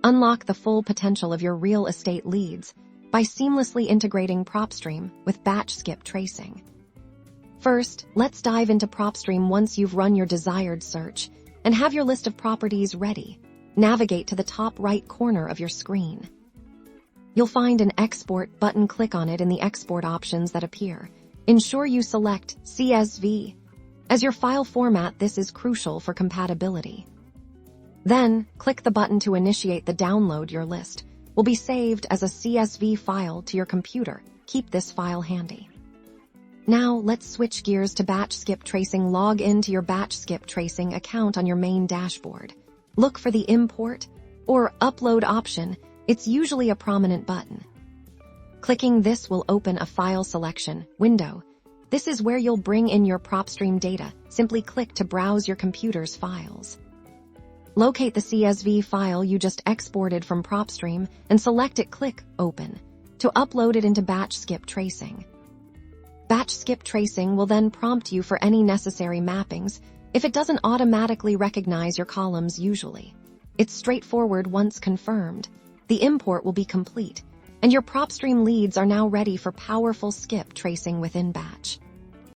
Unlock the full potential of your real estate leads by seamlessly integrating Propstream with Batchskiptracing. First, let's dive into Propstream once you've run your desired search and have your list of properties ready. Navigate to the top right corner of your screen. You'll find an Export button. Click on it in the export options that appear. Ensure you select CSV. As your file format, this is crucial for compatibility. Then, click the button to initiate the download. Your list will be saved as a CSV file to your computer. Keep this file handy. Now, let's switch gears to Batchskiptracing. Log into your Batchskiptracing account on your main dashboard. Look for the Import or Upload option. It's usually a prominent button. Clicking this will open a file selection window. This is where you'll bring in your Propstream data. Simply click to browse your computer's files. Locate the CSV file you just exported from Propstream and select it. Click Open to upload it into Batchskiptracing. Batchskiptracing will then prompt you for any necessary mappings if it doesn't automatically recognize your columns usually. It's straightforward once confirmed. The import will be complete, and your Propstream leads are now ready for powerful skip tracing within Batch.